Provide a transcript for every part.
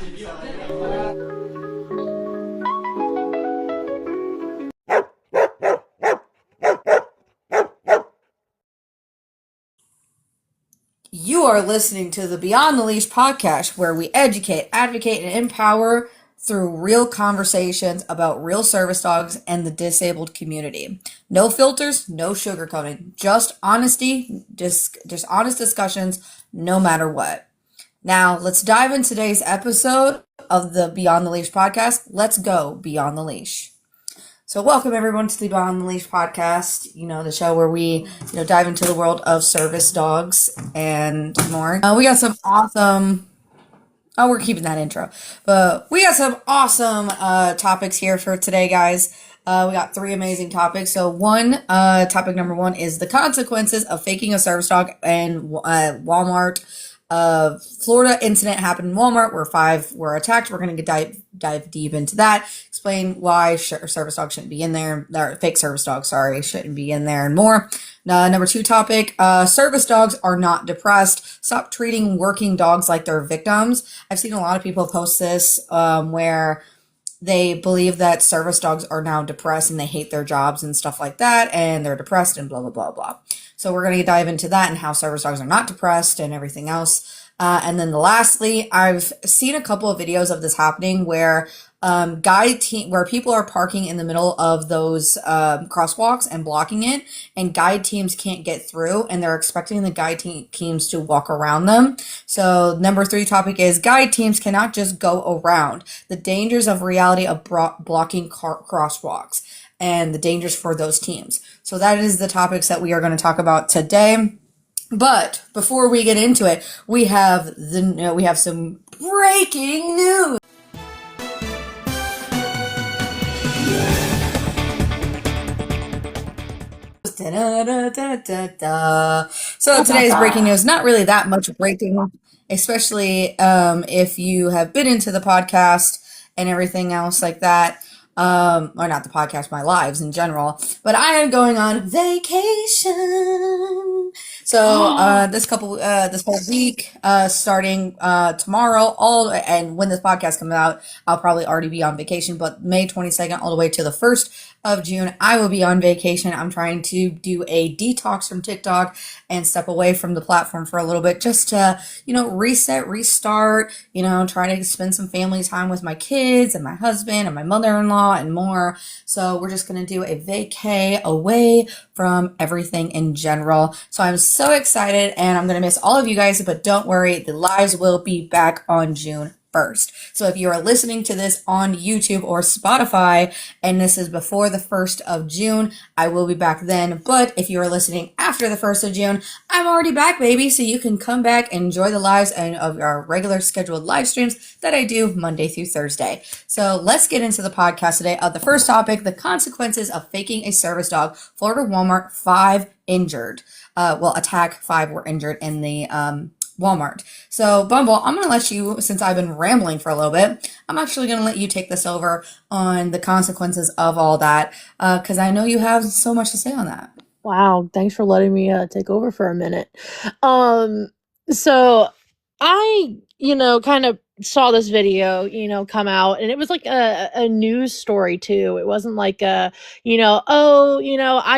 You are listening to the Beyond the Leash podcast, where we educate, advocate, and empower through real conversations about real service dogs and the disabled community. No filters, no sugarcoating, just honesty, just honest discussions, no matter what. Now, let's dive into today's episode of the Beyond the Leash podcast. Let's go Beyond the Leash. So welcome everyone to the Beyond the Leash podcast, the show where we, dive into the world of service dogs and more. We got some awesome, we're keeping that intro, but we got some awesome topics here for today, guys. We got 3 amazing topics. So topic number 1 is the consequences of faking a service dog and Walmart. Florida incident happened in Walmart where 5 were attacked. We're going to dive deep into that, explain why service dogs shouldn't be in there, or fake service dogs, shouldn't be in there, and more. Number 2 topic, service dogs are not depressed. Stop treating working dogs like they're victims. I've seen a lot of people post this where they believe that service dogs are now depressed and they hate their jobs and stuff like that, and they're depressed and blah, blah, blah, blah. So we're going to dive into that and how service dogs are not depressed and everything else. And then lastly, I've seen a couple of videos of this happening where where people are parking in the middle of those crosswalks and blocking it, and guide teams can't get through, and they're expecting the guide teams to walk around them. So number 3 topic is guide teams cannot just go around. The dangers of reality of blocking crosswalks and the dangers for those teams. So that is the topics that we are going to talk about today. But before we get into it, we have some breaking news. So today's breaking news, not really that much breaking, especially if you have been into the podcast and everything else like that. Or not the podcast, my lives in general, but I am going on vacation. So, this whole week, starting, tomorrow, and when this podcast comes out, I'll probably already be on vacation, but May 22nd all the way to the 1st of June, I will be on vacation. I'm trying to do a detox from TikTok and step away from the platform for a little bit, just to, reset, restart, try to spend some family time with my kids and my husband and my mother-in-law and more. So we're just going to do a vacay away from everything in general. So I'm so excited, and I'm going to miss all of you guys, but don't worry, the lives will be back on June 1st. So if you are listening to this on YouTube or Spotify and this is before the 1st of June, I will be back then. But if you are listening after the 1st of June, I'm already back, baby. So you can come back and enjoy the lives and of our regular scheduled live streams that I do Monday through Thursday. So let's get into the podcast today. The first topic, the consequences of faking a service dog. Florida Walmart, 5 injured. Attack, 5 were injured in the Walmart. So Bumble, I'm going to let you, since I've been rambling for a little bit, I'm actually going to let you take this over on the consequences of all that, because I know you have so much to say on that. Wow, thanks for letting me take over for a minute. So I, kind of saw this video, come out, and it was like a news story too. It wasn't like I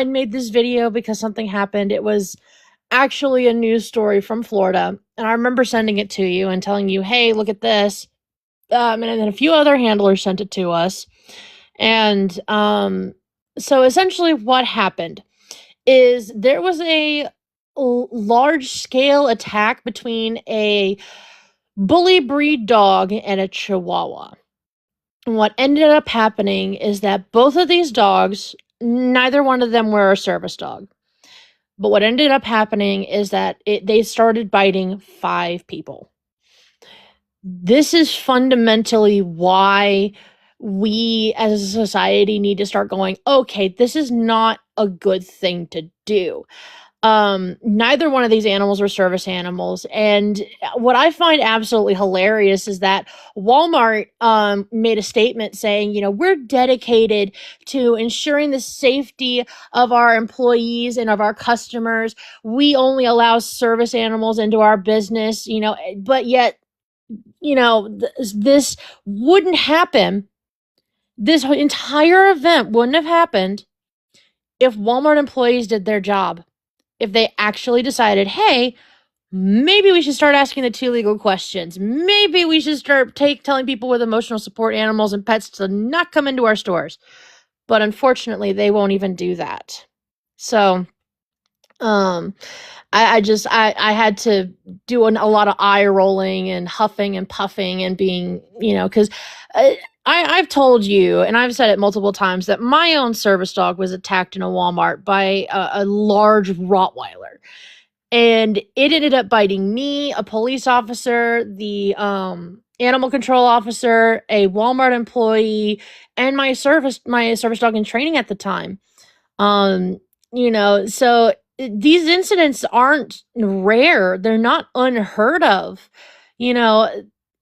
made this video because something happened. It was actually a news story from Florida, and I remember sending it to you and telling you, hey, look at this. And then a few other handlers sent it to us. And so essentially what happened is there was a large-scale attack between a bully breed dog and a Chihuahua. And what ended up happening is that both of these dogs, neither one of them were a service dog. But what ended up happening is that they started biting 5 people. This is fundamentally why we as a society need to start going, okay, this is not a good thing to do. Neither one of these animals are service animals. And what I find absolutely hilarious is that Walmart made a statement saying, we're dedicated to ensuring the safety of our employees and of our customers. We only allow service animals into our business, but yet this wouldn't happen. This entire event wouldn't have happened if Walmart employees did their job. If they actually decided, hey, maybe we should start asking the two legal questions. Maybe we should start telling people with emotional support animals and pets to not come into our stores. But unfortunately, they won't even do that. So, um, I had to do a lot of eye rolling and huffing and puffing and being, because I've told you and I've said it multiple times that my own service dog was attacked in a Walmart by a large Rottweiler, and it ended up biting me, a police officer, the animal control officer, a Walmart employee, and my service dog in training at the time. Um, so these incidents aren't rare. They're not unheard of, you know,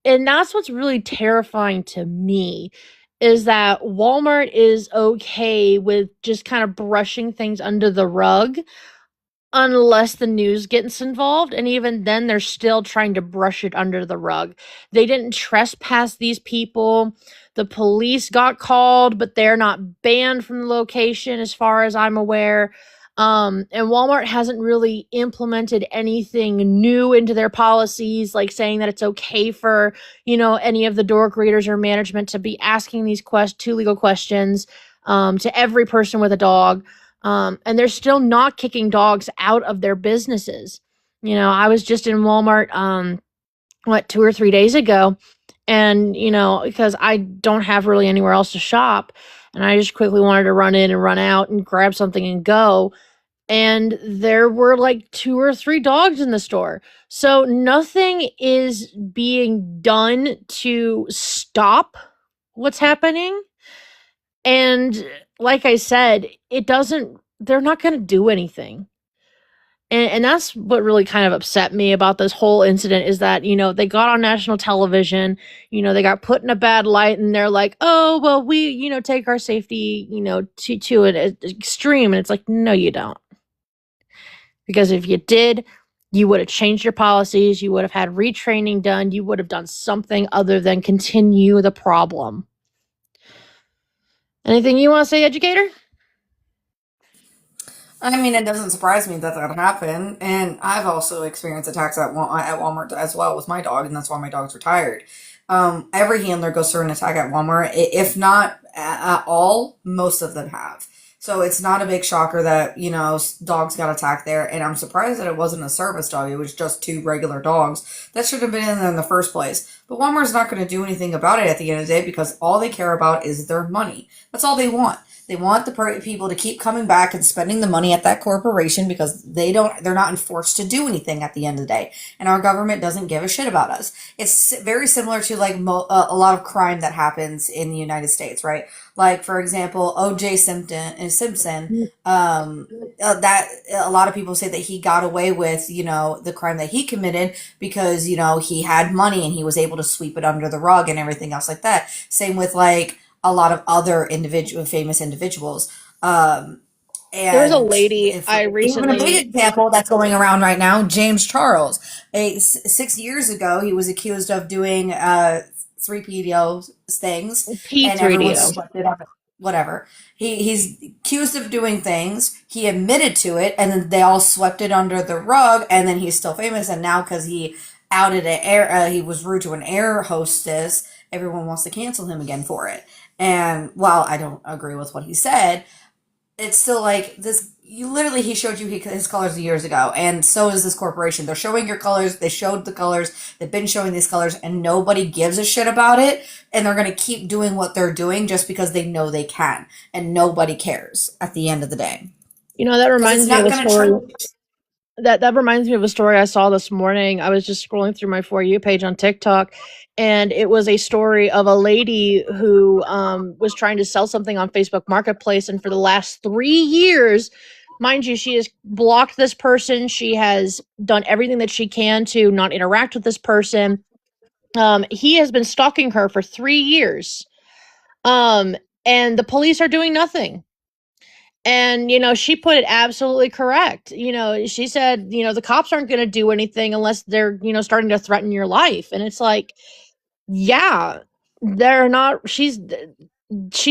and that's what's really terrifying to me is that Walmart is okay with just kind of brushing things under the rug unless the news gets involved, and even then they're still trying to brush it under the rug. They didn't trespass these people. The police got called, but they're not banned from the location as far as I'm aware. And Walmart hasn't really implemented anything new into their policies, like saying that it's okay for, any of the door greeters or management to be asking these two legal questions to every person with a dog. And they're still not kicking dogs out of their businesses. I was just in Walmart, 2 or 3 days ago, and because I don't have really anywhere else to shop, and I just quickly wanted to run in and run out and grab something and go. And there were like 2 or 3 dogs in the store. So nothing is being done to stop what's happening. And like I said, they're not going to do anything. And that's what really kind of upset me about this whole incident is that, they got on national television, they got put in a bad light and they're like, oh, well, we, take our safety, to an extreme. And it's like, no, you don't. Because if you did, you would have changed your policies, you would have had retraining done, you would have done something other than continue the problem. Anything you want to say, educator? I mean, it doesn't surprise me that that happened, and I've also experienced attacks at Walmart as well with my dog, and that's why my dog's retired. Every handler goes through an attack at Walmart. If not at all, most of them have. So it's not a big shocker that dogs got attacked there, and I'm surprised that it wasn't a service dog. It was just two regular dogs that should have been in there in the first place. But Walmart's not going to do anything about it at the end of the day because all they care about is their money. That's all they want. They want the people to keep coming back and spending the money at that corporation because they're not enforced to do anything at the end of the day. And our government doesn't give a shit about us. It's very similar to like a lot of crime that happens in the United States, right? Like, for example, O.J. Simpson, that a lot of people say that he got away with, the crime that he committed because, he had money and he was able to sweep it under the rug and everything else like that. Same with like, a lot of other famous individuals. There was a And lady if I even a recently big example that's going around right now, James Charles. 6 years ago, he was accused of doing 3PO things, and everyone P3DO. swept it up. Whatever. He's accused of doing things. He admitted to it, and then they all swept it under the rug. And then he's still famous. And now, because he outed he was rude to an air hostess. Everyone wants to cancel him again for it. And while I don't agree with what he said, it's still like this. He showed you his colors years ago, and so is this corporation. They're showing your colors. They showed the colors. They've been showing these colors, and nobody gives a shit about it. And they're going to keep doing what they're doing just because they know they can, and nobody cares at the end of the day That because it's reminds me of not a going to story. change. That reminds me of a story I saw this morning. I was just scrolling through my For You page on TikTok, and it was a story of a lady who was trying to sell something on Facebook Marketplace, and for the last 3 years, mind you, she has blocked this person. She has done everything that she can to not interact with this person. He has been stalking her for 3 years, and the police are doing nothing. And, she put it absolutely correct. She said, the cops aren't going to do anything unless they're, starting to threaten your life. And it's like, yeah, they're not, she's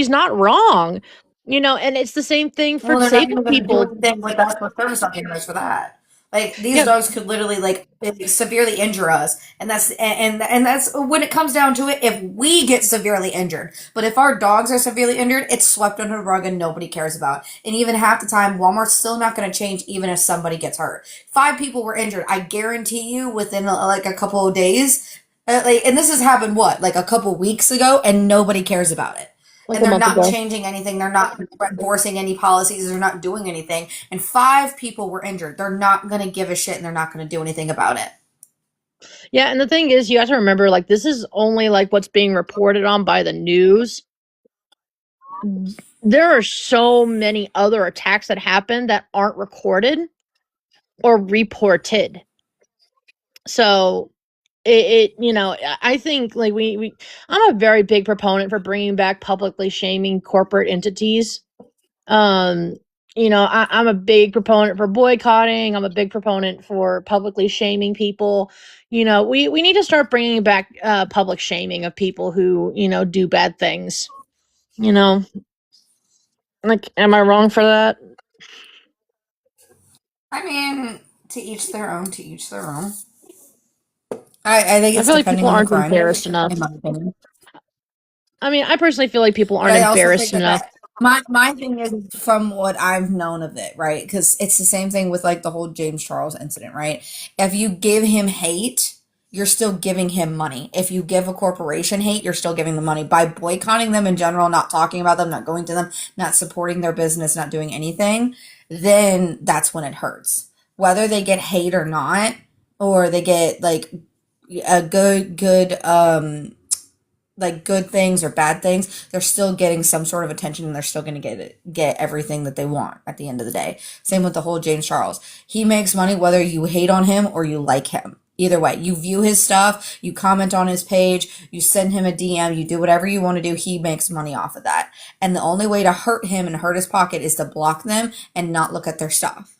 not wrong. And it's the same thing for Well, they're not disabled even going to do people. anything with us with service dog animals for that. Like these Yeah, dogs could literally like severely injure us, and that's when it comes down to it. If we get severely injured, but if our dogs are severely injured, it's swept under the rug and nobody cares about. And even half the time, Walmart's still not going to change, even if somebody gets hurt. 5 people were injured. I guarantee you, within like a couple of days, and this has happened what like a couple weeks ago, and nobody cares about it, like and a they're month not ago. changing anything. They're not enforcing any policies. They're not doing anything. And 5 people were injured. They're not going to give a shit and they're not going to do anything about it. Yeah, and the thing is, you have to remember, like, this is only like what's being reported on by the news. There are so many other attacks that happen that aren't recorded or reported. So I think like we I'm a very big proponent for bringing back publicly shaming corporate entities. Um, I'm a big proponent for boycotting. I'm a big proponent for publicly shaming people. We need to start bringing back public shaming of people who do bad things. You know, like, am I wrong for that? I mean, to each their own, to each their own. I think I it's feel like people depending on the aren't crime, embarrassed enough. in my opinion. I mean, I personally feel like people But aren't I also think embarrassed that enough. my thing is from what I've known of it, right? Because it's the same thing with like the whole James Charles incident, right? If you give him hate, you're still giving him money. If you give a corporation hate, you're still giving them money by boycotting them in general, not talking about them, not going to them, not supporting their business, not doing anything. Then that's when it hurts. Whether they get hate or not, or they get like a good things or bad things, they're still getting some sort of attention and they're still going to get everything that they want at the end of the day. Same with the whole James Charles. He makes money whether you hate on him or you like him. Either way, you view his stuff, you comment on his page, you send him a DM, you do whatever you want to do. He makes money off of that. And the only way to hurt him and hurt his pocket is to block them and not look at their stuff.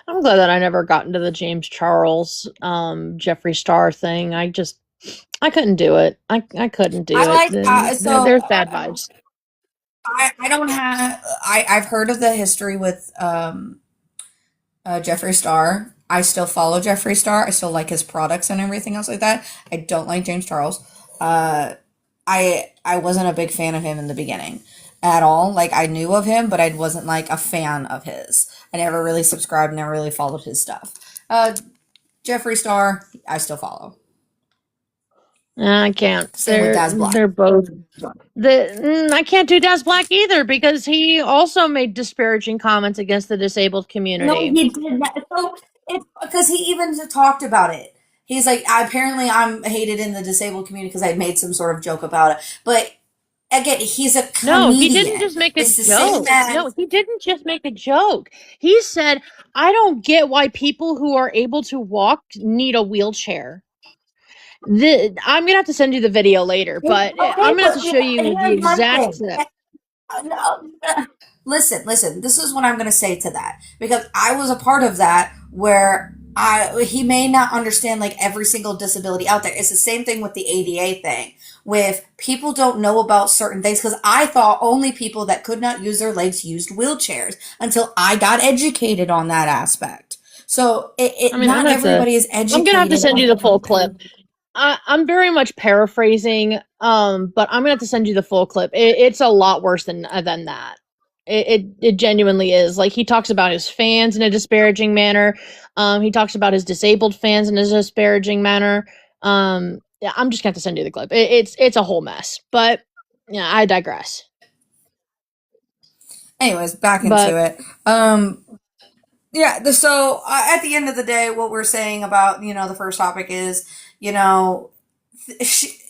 I'm glad that I never got into the James Charles, Jeffree Star thing. I couldn't do it. I couldn't do I it. like There's bad vibes. I don't have I've heard of the history with Jeffree Star. I still follow Jeffree Star. I still like his products and everything else like that. I don't like James Charles. Uh, I wasn't a big fan of him in the beginning at all. Like I knew of him, but I wasn't like a fan of his. I never really subscribed, never really followed his stuff. Jeffree Star, I still follow. I can't. Same with They're Daz Black. they're both I can't do Des Black either because he also made disparaging comments against the disabled No, community. he did not. So it's because he even talked about it. He's like, apparently, I'm hated in the disabled community because I made some sort of joke about it. But again, he's a No, he didn't comedian. just make a It's the same joke. as No, he didn't just make a joke. He said, "I don't get why people who are able to walk need a wheelchair." I'm gonna have to send you the video later, but okay, I'm gonna have but to show you the here's my exact thing. clip. No, listen. This is what I'm going to say to that because I was a part of that where he may not understand like every single disability out there. It's the same thing with the ADA thing. With people don't know about certain things because I thought only people that could not use their legs used wheelchairs until I got educated on that aspect. So I mean, not everybody is I'm gonna have to educated send you on the full clip. everything. I'm very much paraphrasing, but I'm gonna have to send you the full clip. It's a lot worse than that. It genuinely is. Like he talks about his fans in a disparaging manner. He talks about his disabled fans in a disparaging manner. Yeah, I'm just gonna have to send you the clip. It's a whole mess. But yeah, I digress. Anyways, back But into it. Yeah, so at the end of the day, what we're saying about, the first topic is, you know,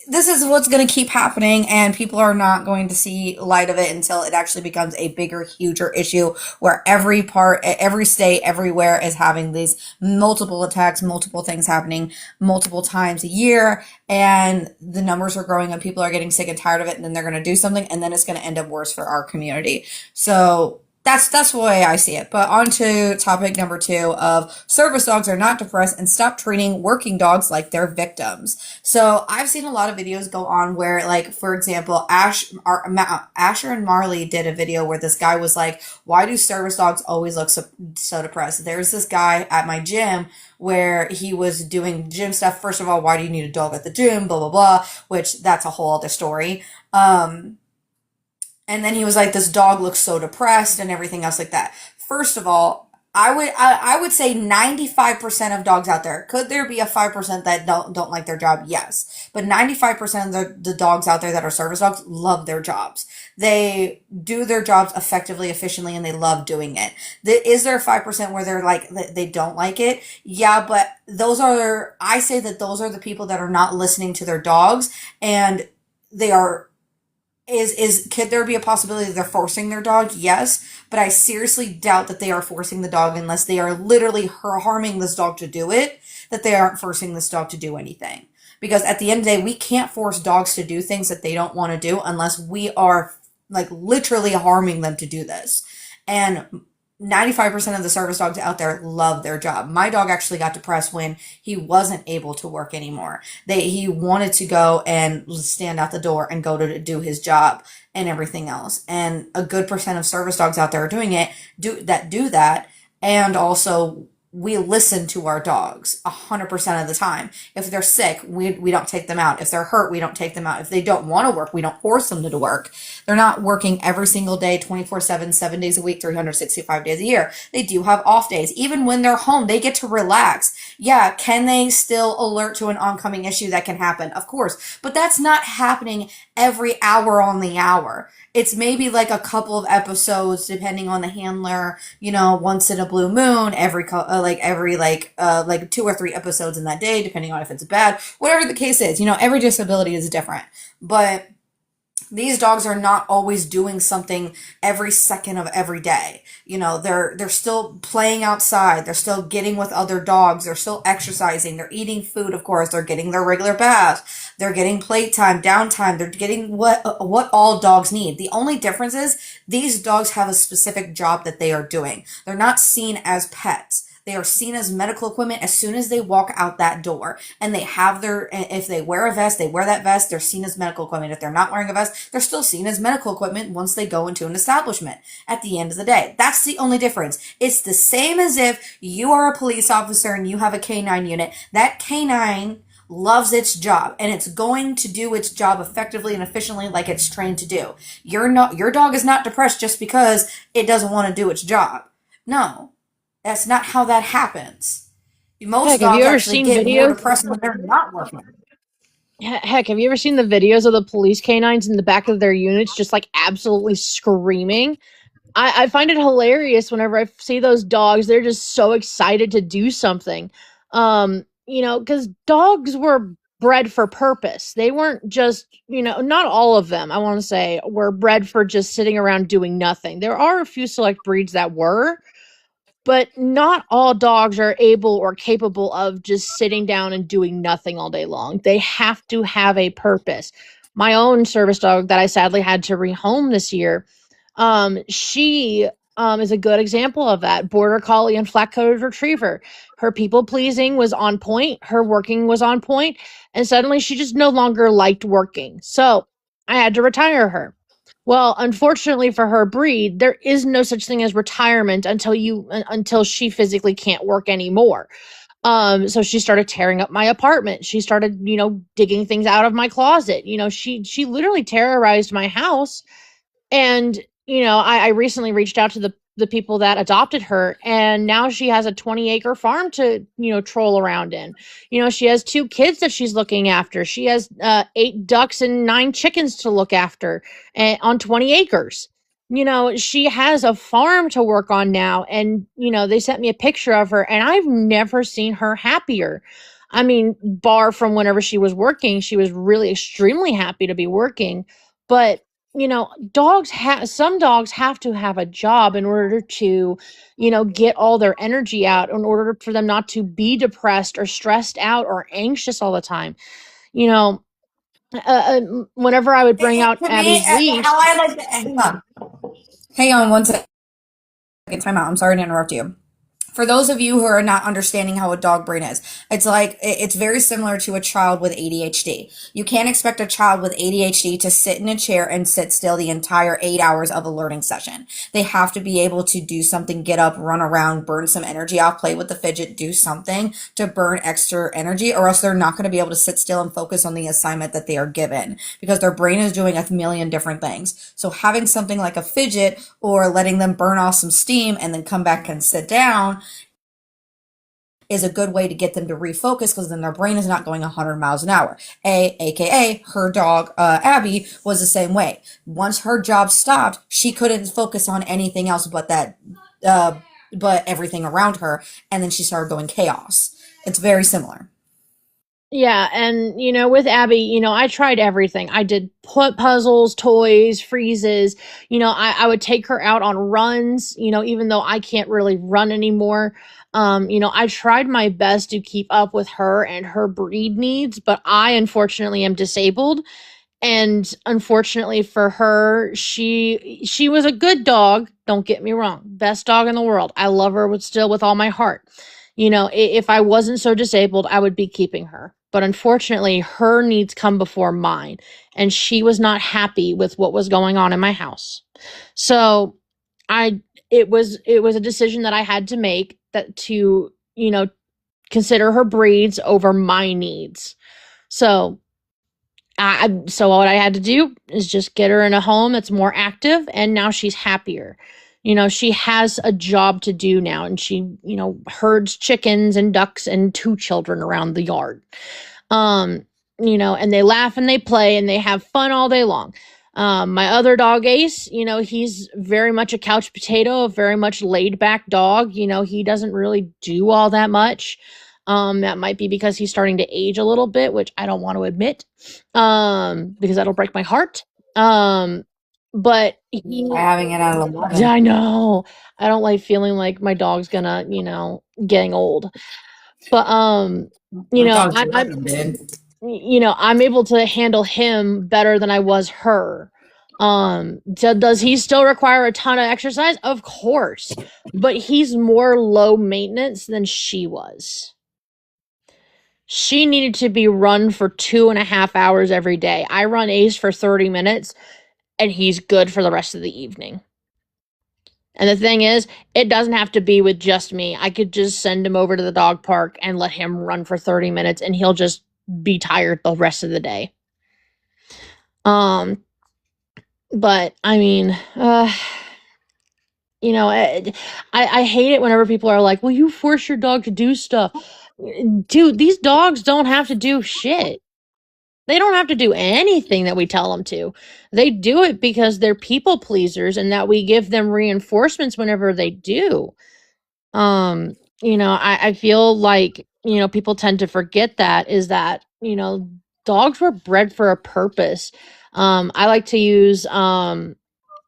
this is what's going to keep happening, and people are not going to see light of it until it actually becomes a bigger, huger issue where every part, every state, everywhere is having these multiple attacks, multiple things happening multiple times a year, and the numbers are growing and people are getting sick and tired of it, and then they're going to do something, and then it's going to end up worse for our community. So that's the way I see it. But on to topic number two of service dogs are not depressed and stop treating working dogs like they're victims. So I've seen a lot of videos go on where, like, for example, Asher and Marley did a video where this guy was like, why do service dogs always look so depressed? There's this guy at my gym where he was doing gym stuff. First of all, why do you need a dog at the gym? Blah, blah, blah, which that's a whole other story. And then he was like, this dog looks so depressed and everything else like that. First of all, I would say 95% of dogs out there. Could there be a 5% that don't like their job? Yes. But 95% of the dogs out there that are service dogs love their jobs. They do their jobs effectively, efficiently, and they love doing it. Is there a 5% where they're like, they don't like it? Yeah, but I say that those are the people that are not listening to their dogs, and they are could there be a possibility that they're forcing their dog? Yes, but I seriously doubt that they are forcing the dog unless they are literally harming this dog to do it, that they aren't forcing this dog to do anything. Because at the end of the day, we can't force dogs to do things that they don't want to do unless we are like literally harming them to do this. And 95% of the service dogs out there love their job. My dog actually got depressed when he wasn't able to work anymore. He wanted to go and stand out the door and go to do his job and everything else. And a good percent of service dogs out there are doing it, do that. And also we listen to our dogs 100% of the time. If they're sick, we don't take them out. If they're hurt, we don't take them out. If they don't want to work, we don't force them to work. They're not working every single day, 24/7, 7 days a week, 365 days a year. They do have off days. Even when they're home, they get to relax. Yeah, can they still alert to an oncoming issue that can happen? Of course. But that's not happening every hour on the hour. It's maybe like a couple of episodes depending on the handler, once in a blue moon, like 2 or 3 episodes in that day, depending on if it's bad, whatever the case is. Every disability is different. But these dogs are not always doing something every second of every day. They're still playing outside. They're still getting with other dogs. They're still exercising. They're eating food, of course. They're getting their regular baths. They're getting playtime, downtime. They're getting what all dogs need. The only difference is these dogs have a specific job that they are doing. They're not seen as pets. They are seen as medical equipment as soon as they walk out that door. And if they wear a vest, they wear that vest, they're seen as medical equipment. If they're not wearing a vest, they're still seen as medical equipment once they go into an establishment at the end of the day. That's the only difference. It's the same as if you are a police officer and you have a canine unit. That canine loves its job and it's going to do its job effectively and efficiently like it's trained to do. Your dog is not depressed just because it doesn't want to do its job. No. That's not how that happens. Most Heck, have you dogs ever actually seen get more videos? depressed when they're not working. Heck, have you ever seen the videos of the police canines in the back of their units just like absolutely screaming? I find it hilarious whenever I see those dogs. They're just so excited to do something. Because dogs were bred for purpose. They weren't just, not all of them, I want to say, were bred for just sitting around doing nothing. There are a few select breeds that were, but not all dogs are able or capable of just sitting down and doing nothing all day long. They have to have a purpose. My own service dog that I sadly had to rehome this year, she is a good example of that. Border Collie and Flat Coated Retriever. Her people pleasing was on point. Her working was on point, and suddenly she just no longer liked working. So I had to retire her. Well, unfortunately for her breed, there is no such thing as retirement until she physically can't work anymore. So she started tearing up my apartment. She started, digging things out of my closet. She literally terrorized my house. And, I recently reached out to the people that adopted her, and now she has a 20-acre farm to, troll around in. She has 2 kids that she's looking after. She has 8 ducks and 9 chickens to look after on 20 acres. She has a farm to work on now, and, they sent me a picture of her, and I've never seen her happier. I mean, bar from whenever she was working, she was really extremely happy to be working. But, some dogs have to have a job in order to, get all their energy out, in order for them not to be depressed or stressed out or anxious all the time. You know, Whenever I would bring out To me, Abby's leash. how I like to, hang on one second, time out. I'm sorry to interrupt you. For those of you who are not understanding how a dog brain is, it's very similar to a child with ADHD. You can't expect a child with ADHD to sit in a chair and sit still the entire 8 hours of a learning session. They have to be able to do something, get up, run around, burn some energy off, play with the fidget, do something to burn extra energy, or else they're not going to be able to sit still and focus on the assignment that they are given because their brain is doing a million different things. So having something like a fidget or letting them burn off some steam and then come back and sit down is a good way to get them to refocus because then their brain is not going 100 miles an hour. AKA her dog, Abby, was the same way. Once her job stopped, she couldn't focus on anything else but everything around her. And then she started going chaos. It's very similar. Yeah, and with Abby, I tried everything. I did put puzzles, toys, freezes. I would take her out on runs, even though I can't really run anymore. I tried my best to keep up with her and her breed needs, but I unfortunately am disabled, and unfortunately for her, she was a good dog, don't get me wrong, best dog in the world, I love her with all my heart. If I wasn't so disabled, I would be keeping her, but unfortunately her needs come before mine, and she was not happy with what was going on in my house. So I it was a decision that I had to make, that to consider her breeds over my needs. So so what I had to do is just get her in a home that's more active, and now she's happier. She has a job to do now, and she, herds chickens and ducks and two children around the yard. Um, and they laugh and they play and they have fun all day long. My other dog, Ace, he's very much a couch potato, a very much laid back dog. He doesn't really do all that much. That might be because he's starting to age a little bit, which I don't want to admit, because that'll break my heart. But Having it out of the water. I know, I don't like feeling like my dog's gonna, getting old. But you My know, dog's I, I'm welcome, dude. I'm able to handle him better than I was her. Does he still require a ton of exercise? Of course, but he's more low maintenance than she was. She needed to be run for 2.5 hours every day. I run Ace for 30 minutes, and he's good for the rest of the evening. And the thing is, it doesn't have to be with just me. I could just send him over to the dog park and let him run for 30 minutes, and he'll just be tired the rest of the day. Um, but I mean, I hate it whenever people are like, "Well, you force your dog to do stuff." Dude, these dogs don't have to do shit. They don't have to do anything that we tell them to. They do it because they're people pleasers, and that we give them reinforcements whenever they do. Um, I feel like, people tend to forget that, is that, dogs were bred for a purpose. I like to use, oh,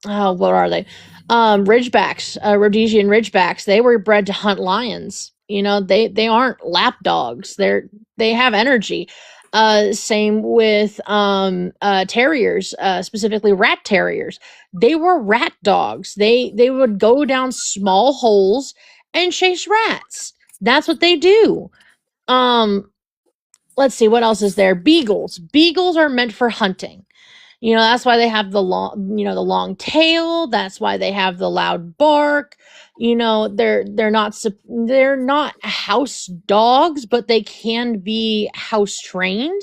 what are they? Ridgebacks, Rhodesian Ridgebacks. They were bred to hunt lions. They aren't lap dogs. They have energy. Same with terriers, specifically rat terriers. They were rat dogs. They would go down small holes and chase rats. That's what they do. Um, let's see, what else is there? Beagles. Beagles are meant for hunting. That's why they have the long tail. That's why they have the loud bark. They're not house dogs, but they can be house trained.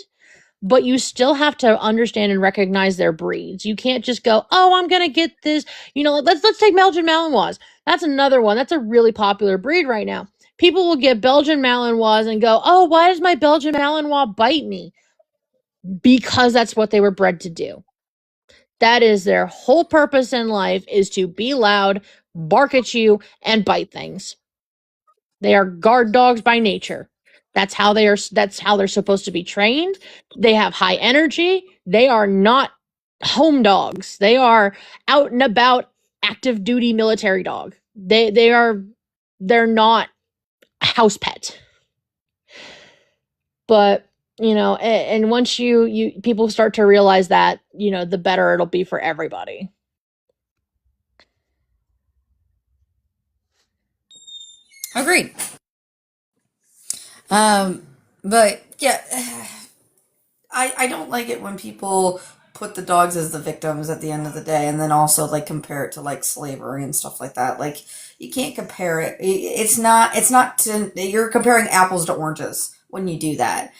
But you still have to understand and recognize their breeds. You can't just go, "Oh, I'm gonna get this." Let's take Belgian Malinois. That's another one. That's a really popular breed right now. People will get Belgian Malinois and go, "Oh, why does my Belgian Malinois bite me?" Because that's what they were bred to do. That is their whole purpose in life, is to be loud, bark at you, and bite things. They are guard dogs by nature. That's how they're supposed to be trained. They have high energy. They are not home dogs. They are out and about active duty military dog. They're not a house pet. But and once you people start to realize that, the better it'll be for everybody. Agreed. Um, but yeah, I don't like it when people put the dogs as the victims at the end of the day, and then also like compare it to like slavery and stuff like that. Like you can't compare it. It's not to, you're comparing apples to oranges when you do that.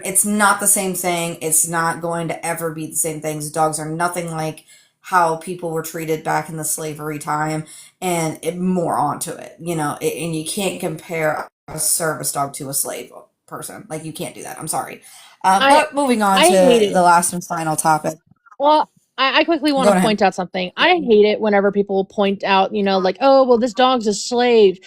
It's not the same thing. It's not going to ever be the same things. Dogs are nothing like how people were treated back in the slavery time, and more onto it. And you can't compare a service dog to a slave person. Like you can't do that. I'm sorry. I But moving on I to hate the it. last and final topic. Well, I quickly want Go to ahead. point out something. I hate it whenever people point out, like, oh, well, this dog's a slave.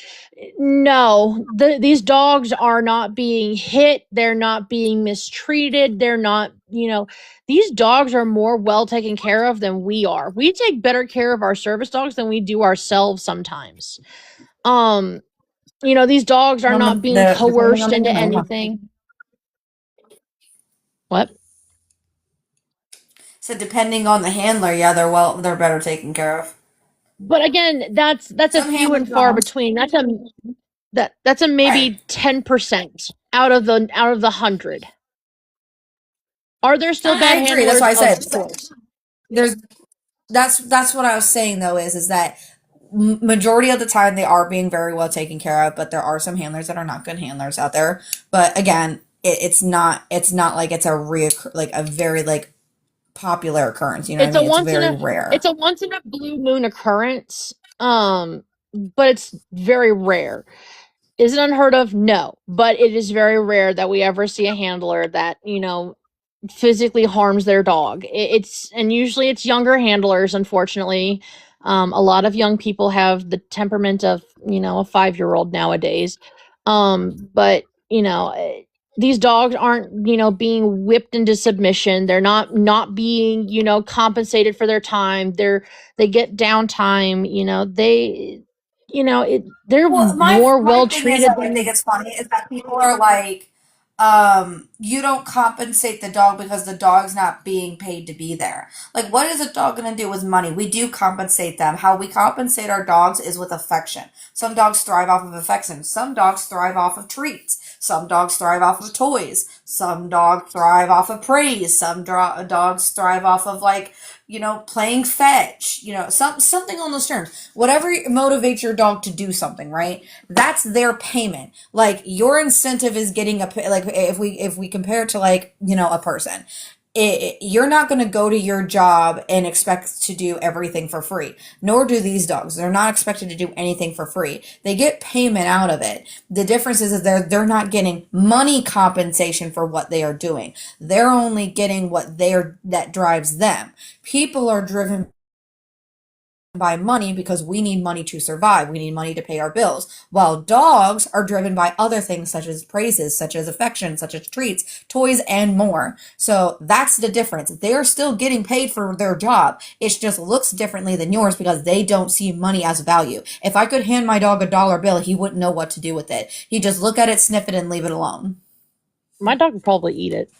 No, these dogs are not being hit. They're not being mistreated. They're not, these dogs are more well taken care of than we are. We take better care of our service dogs than we do ourselves sometimes. Um, these dogs are not being Depending on coerced the into handler, huh? anything. What? So depending on the handler, yeah, they're better taken care of. But again, that's a Some few handlers and far don't. between. That's a Right. maybe 10% out of the 100. Are there still I bad agree. That's handlers? why I Of said course. there's that's what I was saying though is that majority of the time they are being very well taken care of, but there are some handlers that are not good handlers out there. But again, it's not like it's like a very like popular occurrence. You know what I It's a mean? It's once in very a rare. it's a once in a blue moon occurrence. But it's very rare. Is it unheard of? No, but it is very rare that we ever see a handler that, physically harms their dog. And usually it's younger handlers, unfortunately. A lot of young people have the temperament of, a 5-year-old nowadays. But, these dogs aren't, being whipped into submission. They're not being, compensated for their time. They get downtime, they're Well, my more my well thing is treated that I think than. it's funny is that people are like, you don't compensate the dog because the dog's not being paid to be there. Like, what is a dog going to do with money? We do compensate them. How we compensate our dogs is with affection. Some dogs thrive off of affection. Some dogs thrive off of treats. Some dogs thrive off of toys. Some dogs thrive off of praise. Dogs thrive off of like, playing fetch. Something on those terms. Whatever motivates your dog to do something, right? That's their payment. Like your incentive is getting like if we compare it to like a person, you're not going to go to your job and expect to do everything for free. Nor do these dogs. They're not expected to do anything for free. They get payment out of it. The difference is that they're not getting money compensation for what they are doing. They're only getting that drives them. People are driven by money because we need money to survive. We need money to pay our bills. While dogs are driven by other things such as praises, such as affection, such as treats, toys, and more. So that's the difference. They are still getting paid for their job. It just looks differently than yours because they don't see money as value. If I could hand my dog a dollar bill, he wouldn't know what to do with it. He'd just look at it, sniff it, and leave it alone. My dog would probably eat it.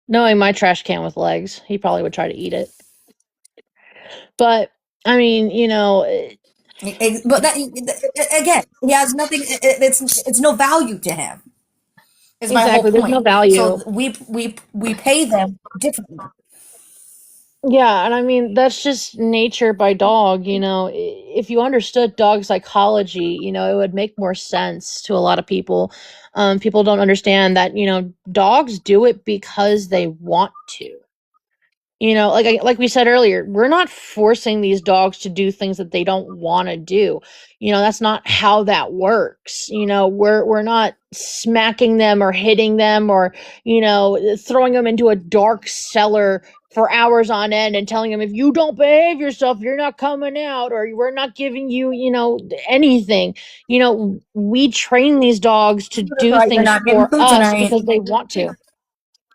Knowing my trash can with legs, he probably would try to eat it. But I mean, But that again, he has nothing. It's no value to him. Is my whole exactly. There's no point. So value. we pay them differently. Yeah, and I mean that's just nature by dog. If you understood dog psychology, it would make more sense to a lot of people. People don't understand that dogs do it because they want to. Like we said earlier, we're not forcing these dogs to do things that they don't want to do. That's not how that works. We're not smacking them or hitting them or throwing them into a dark cellar for hours on end and telling them, if you don't behave yourself, you're not coming out, or we're not giving you anything. We train these dogs to That's do right, you're things not getting for food us tonight. because they want to.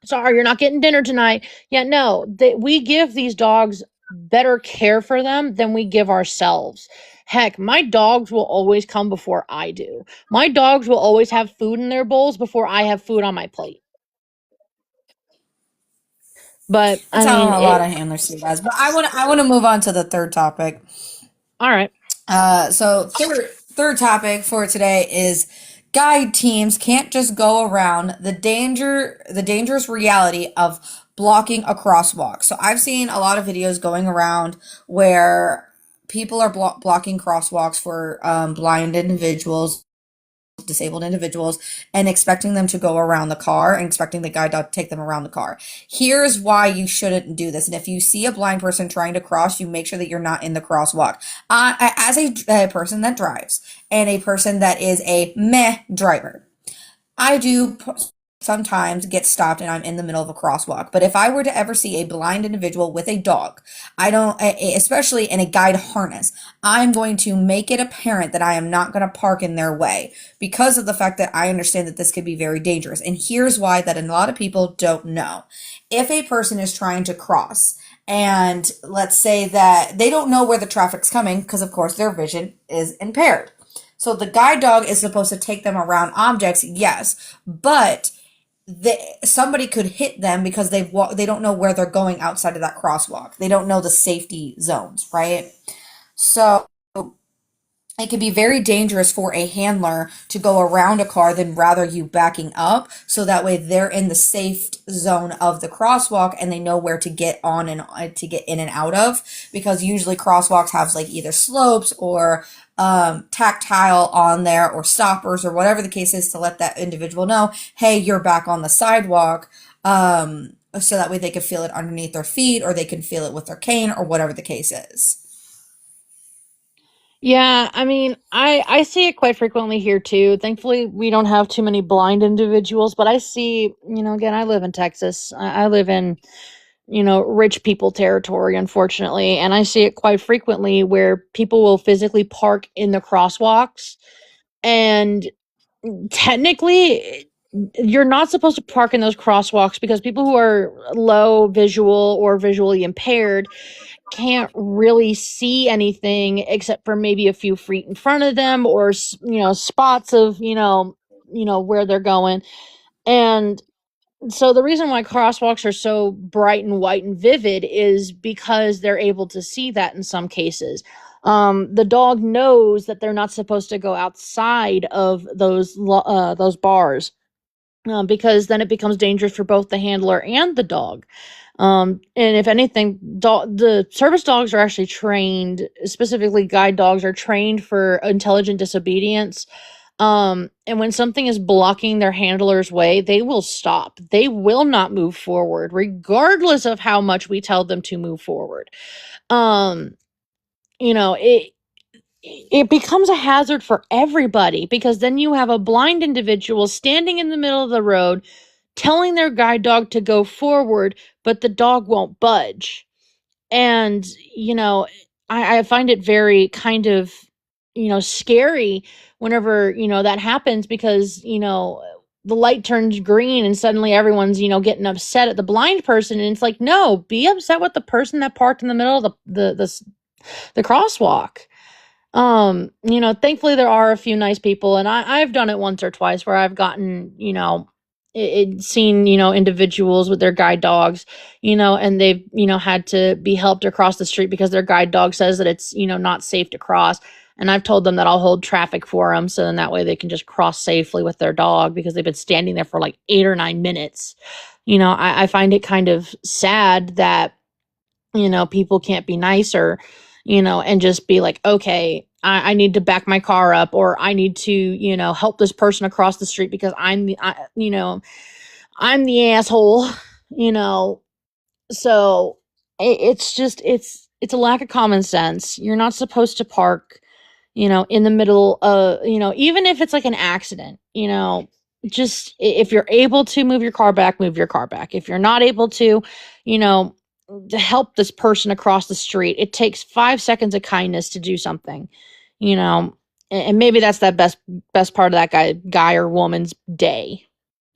Sorry, you're not getting dinner tonight. Yeah, no, we give these dogs better care for them than we give ourselves. Heck, my dogs will always come before I do. My dogs will always have food in their bowls before I have food on my plate. But That's I how mean, a lot of handlers see guys. But I want to move on to the third topic. all right. So third topic for today is guide teams can't just go around the dangerous reality of blocking a crosswalk. So I've seen a lot of videos going around where people are blocking crosswalks for blind individuals, disabled individuals, and expecting them to go around the car and expecting the guide dog to take them around the car. Here's why you shouldn't do this. And if you see a blind person trying to cross, you make sure that you're not in the crosswalk. As a person that drives and a person that is a meh driver, I do sometimes get stopped and I'm in the middle of a crosswalk. But if I were to ever see a blind individual with a dog, I don't, especially in a guide harness, I'm going to make it apparent that I am not going to park in their way because of the fact that I understand that this could be very dangerous. And here's why that a lot of people don't know. If a person is trying to cross, and let's say that they don't know where the traffic's coming because, of course, their vision is impaired. So the guide dog is supposed to take them around objects, yes, but somebody could hit them because they don't know where they're going outside of that crosswalk. They don't know the safety zones, right? So it can be very dangerous for a handler to go around a car than rather you backing up so that way they're in the safe zone of the crosswalk and they know where to get on and to get in and out of, because usually crosswalks have like either slopes or tactile on there or stoppers or whatever the case is to let that individual know, hey, you're back on the sidewalk, so that way they can feel it underneath their feet or they can feel it with their cane or whatever the case is. Yeah, I mean, I see it quite frequently here too. Thankfully, we don't have too many blind individuals, but I see, again, I live in Texas. I live in, rich people territory, unfortunately, and I see it quite frequently where people will physically park in the crosswalks, and technically you're not supposed to park in those crosswalks because people who are low visual or visually impaired can't really see anything except for maybe a few feet in front of them or spots of where they're going. And so the reason why crosswalks are so bright and white and vivid is because they're able to see that in some cases. The dog knows that they're not supposed to go outside of those bars, because then it becomes dangerous for both the handler and the dog. And if anything, the service dogs are actually trained, specifically guide dogs are trained for intelligent disobedience. And when something is blocking their handler's way, they will stop. They will not move forward, regardless of how much we tell them to move forward. Um, you know, it it becomes a hazard for everybody because then you have a blind individual standing in the middle of the road telling their guide dog to go forward, but the dog won't budge. And, I find it very kind of, scary whenever, that happens because, the light turns green and suddenly everyone's, getting upset at the blind person. And it's like, no, be upset with the person that parked in the middle of the crosswalk. Thankfully there are a few nice people, and I've done it once or twice where I've gotten, seen, individuals with their guide dogs, and they've, had to be helped across the street because their guide dog says that it's, not safe to cross. And I've told them that I'll hold traffic for them. So then that way they can just cross safely with their dog because they've been standing there for like 8 or 9 minutes. I find it kind of sad that people can't be nicer, and just be like, okay, I need to back my car up, or I need to, help this person across the street because I'm the asshole, you know. So it's just it's a lack of common sense. You're not supposed to park, in the middle of, even if it's like an accident, just if you're able to move your car back, move your car back. If you're not able you know, to help this person across the street, it takes 5 seconds of kindness to do something, you know, and maybe that's that best part of that guy or woman's day,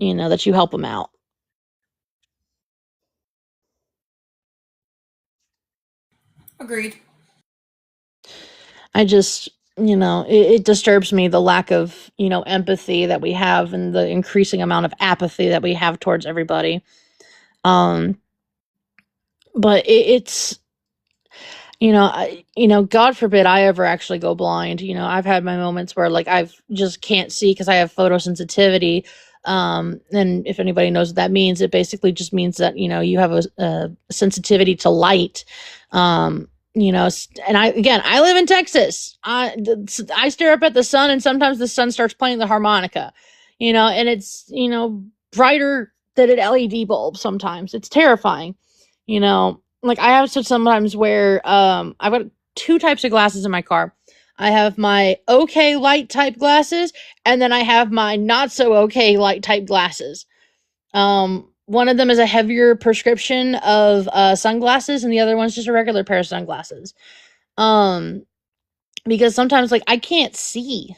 that you help them out. Agreed. I just, it disturbs me the lack of, empathy that we have and the increasing amount of apathy that we have towards everybody. Um, but it's, God forbid I ever actually go blind. I've had my moments where like I've just can't see because I have photosensitivity. And if anybody knows what that means, it basically just means that you have a sensitivity to light. And I live in Texas. I stare up at the sun, and sometimes the sun starts playing the harmonica. And it's brighter than an LED bulb. Sometimes it's terrifying. Like I have to sometimes wear I've got two types of glasses in my car. I have my okay light type glasses, and then I have my not so okay light type glasses. One of them is a heavier prescription of sunglasses, and the other one's just a regular pair of sunglasses. Um because sometimes like I can't see.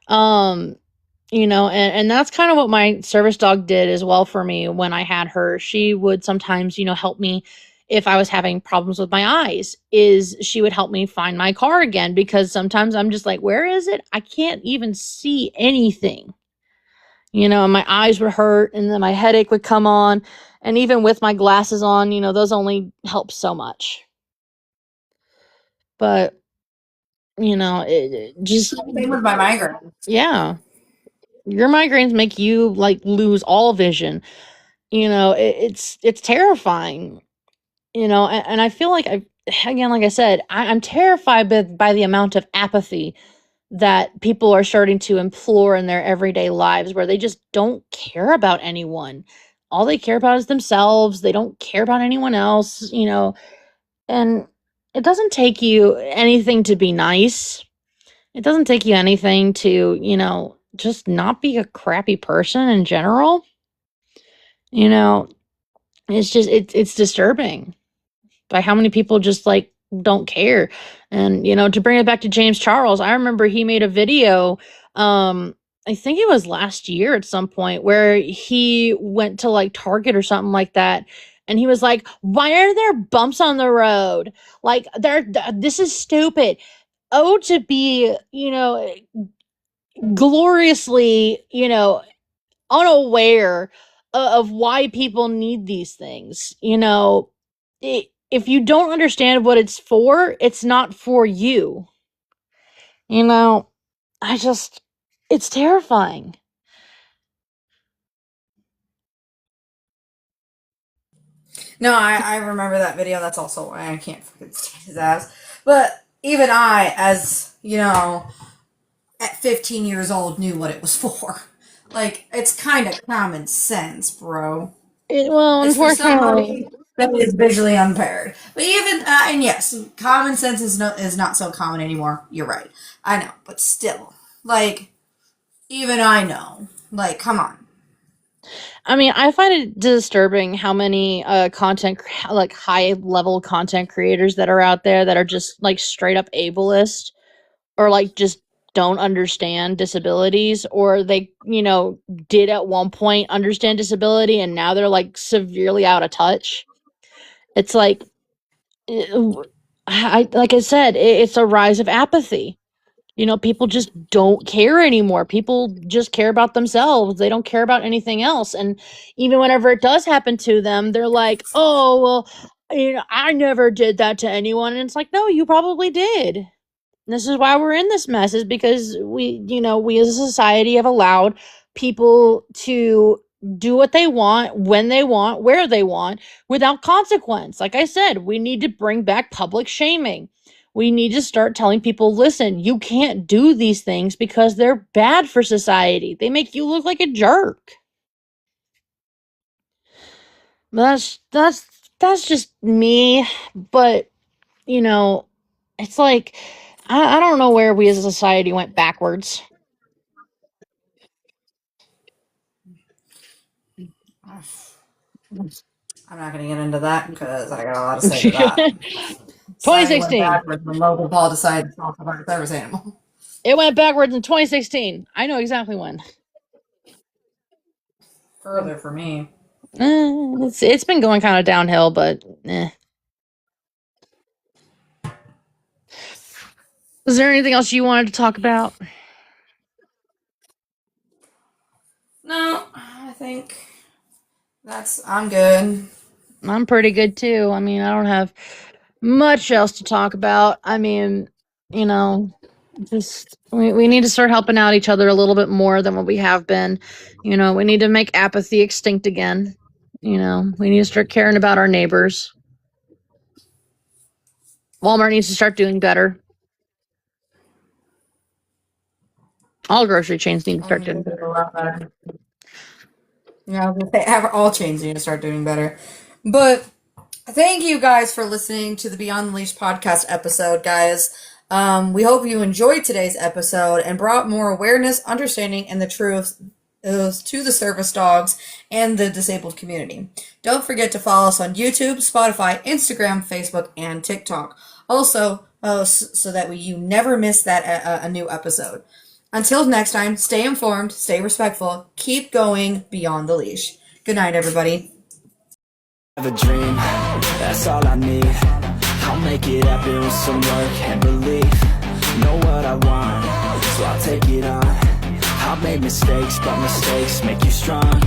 Um and that's kind of what my service dog did as well for me when I had her. She would sometimes, help me if I was having problems with my eyes, is she would help me find my car again, because sometimes I'm just like, where is it? I can't even see anything. And my eyes would hurt, and then my headache would come on, and even with my glasses on, those only help so much. But, it just Same with my migraine. yeah, your migraines make you like lose all vision. It's terrifying. And I feel like again, like I said, I'm terrified by the amount of apathy that people are starting to implore in their everyday lives, where they just don't care about anyone. All they care about is themselves. They don't care about anyone else. And it doesn't take you anything to be nice. It doesn't take you anything to, just not be a crappy person in general. You know, it's disturbing by how many people just like don't care. And to bring it back to James Charles, I remember he made a video, I think it was last year at some point, where he went to like Target or something like that, and he was like, why are there bumps on the road? Like this is stupid. Oh, to be gloriously unaware of why people need these things. If you don't understand what it's for, it's not for you. You know, I just, it's terrifying. No, I remember that video. That's also why I can't fucking stand his ass. But even I, as at 15 years old, knew what it was for. Like, it's kind of common sense, bro. Well, It's for unfortunately, somebody that is visually impaired. But even and yes, common sense is not so common anymore. You're right. I know, but still, like even I know. Like, come on. I mean, I find it disturbing how many like high level content creators that are out there that are just like straight up ableist, or like just don't understand disabilities, or they did at one point understand disability and now they're like severely out of touch. It's like I like I said, it's a rise of apathy. People just don't care anymore. People just care about themselves. They don't care about anything else. And even whenever it does happen to them, they're like, oh well, I never did that to anyone. And it's like, no, you probably did. This is why we're in this mess, is because we as a society have allowed people to do what they want, when they want, where they want, without consequence. Like I said, we need to bring back public shaming. We need to start telling people, listen, you can't do these things because they're bad for society. They make you look like a jerk. That's that's just me. But, you know, it's like, I don't know where we as a society went backwards. I'm not going to get into that because I got a lot to say to that. Society went 2016. backwards when Logan Paul decided to talk about a service animal. It went backwards in 2016. I know exactly when. Further for me. It's been going kind of downhill, but is there anything else you wanted to talk about? No, I think I'm good. I'm pretty good too. I mean, I don't have much else to talk about. I mean, you know, just we need to start helping out each other a little bit more than what we have been. We need to make apathy extinct again. We need to start caring about our neighbors. Walmart needs to start doing better. All grocery chains need to start doing A better. lot better. Yeah, I was gonna say all chains need to start doing better. But thank you guys for listening to the Beyond the Leash podcast episode, guys. We hope you enjoyed today's episode and brought more awareness, understanding, and the truth to the service dogs and the disabled community. Don't forget to follow us on YouTube, Spotify, Instagram, Facebook, and TikTok. Also, so that you never miss a new episode. Until next time, stay informed, stay respectful, keep going beyond the leash. Good night, everybody. Have a dream, that's all I need. I'll make it happen with some work and belief. Know what I want, so I'll take it on. I've made mistakes, but mistakes make you strong.